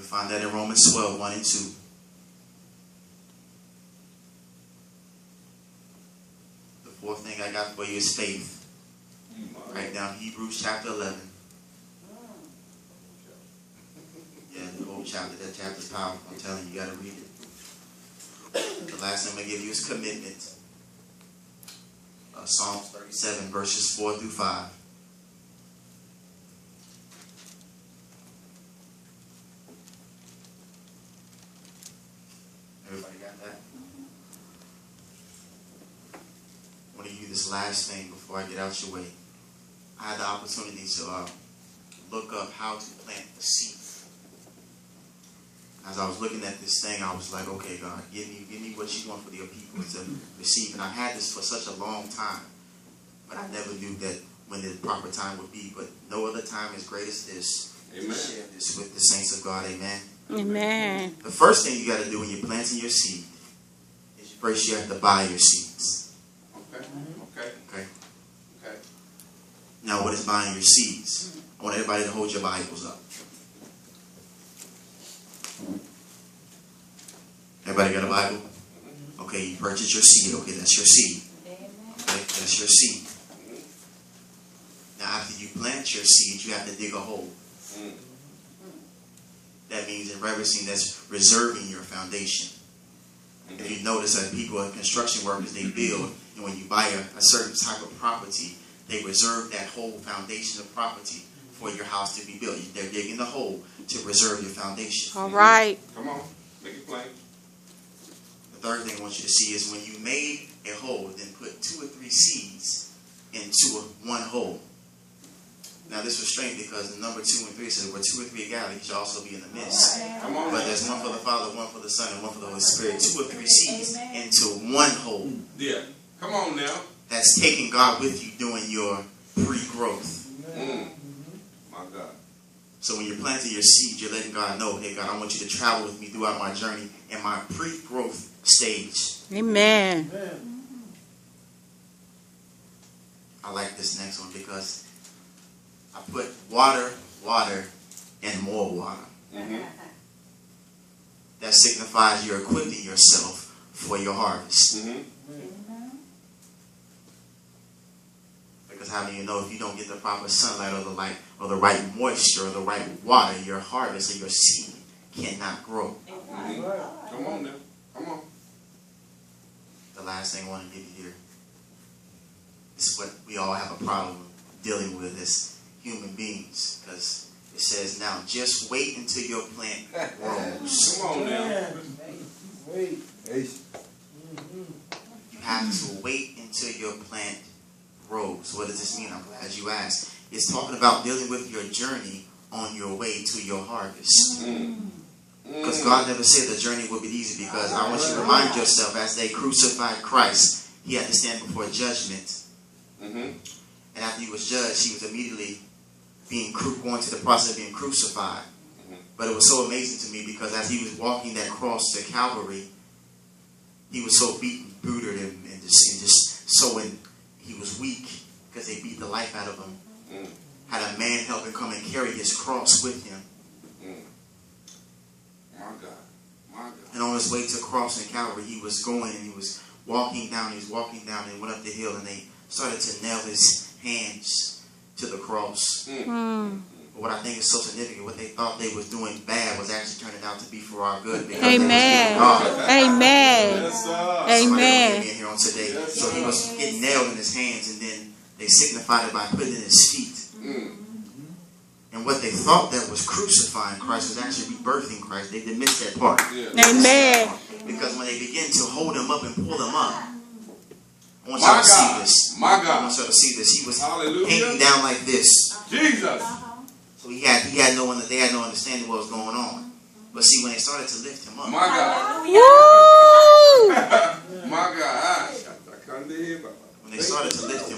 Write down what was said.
can find that in Romans 12, 1 and 2. The fourth thing I got for you is faith. Write down Hebrews chapter 11. Yeah, the whole chapter. That chapter's powerful. I'm telling you, you got to read it. The last thing I'm going to give you is commitment. Psalm 37, verses 4 through 5. Everybody got that? I want to give you this last thing before I get out your way. I had the opportunity to look up how to plant the seed. As I was looking at this thing, I was like, okay, God, give me what you want for your people to receive. And I had this for such a long time, but I never knew that when the proper time would be. But no other time as great as this. Amen. To share this with the saints of God. Amen. Amen. The first thing you got to do when you're planting your seed is first you have to buy your seeds. Okay. Now, what is buying your seeds? I want everybody to hold your Bibles up. Everybody got a Bible? Okay, you purchase your seed. Okay, that's your seed. Okay, that's your seed. Now, after you plant your seed, you have to dig a hole. That means in reversing, that's reserving your foundation. If you notice that people, construction workers, they build, and when you buy a certain type of property, they reserve that whole foundation of property for your house to be built. They're digging the hole to reserve your foundation. All right. Come on, make it plain. The third thing I want you to see is when you made a hole, then put 2 or 3 seeds into one hole. Now this was strange because the number 2 and 3 says where 2 or 3 gather, he shall also be in the midst. Come on. But there's one for the Father, one for the Son, and one for the Holy Spirit. 2 or 3 seeds into one hole. Yeah. Come on now. That's taking God with you during your pre-growth. My God. So when you're planting your seed, you're letting God know, hey God, I want you to travel with me throughout my journey in my pre-growth stage. Amen. I like this next one because I put water, and more water. That signifies you're equipping yourself for your harvest. Because how do you know if you don't get the proper sunlight or the light or the right moisture or the right water, your harvest or your seed cannot grow. Come on now. Come on. The last thing I want to give you here is what we all have a problem dealing with as human beings. Because it says now, just wait until your plant grows. Come on now. Wait. You have to wait until your plant grows. What does this mean? I'm glad you asked. It's talking about dealing with your journey on your way to your harvest. Because God never said the journey would be easy, because I want you to remind yourself, as they crucified Christ, he had to stand before judgment. And after he was judged, he was immediately going to the process of being crucified. But it was so amazing to me because as he was walking that cross to Calvary, he was so beaten, booted, and just so he was weak because they beat the life out of him. Had a man help him come and carry his cross with him. My God. And on his way to cross in Calvary, he was going and he was walking down and went up the hill, and they started to nail his hands to the cross. But what I think is so significant, what they thought they was doing bad was actually turning out to be for our good. Amen. Amen. Yes, Amen. Here on today. Yes, So he was getting nailed in his hands, and then they signified it by putting it in his feet. And what they thought that was crucifying Christ was actually rebirthing Christ. They missed that part. Amen. Because when they begin to hold him up and pull him up, I want My y'all to see God. this. My I God. want y'all to see this. He was Hallelujah. hanging down like this. Jesus. So they had no understanding what was going on. But see, when they started to lift him up, My God. Woo! My God. when they started to lift him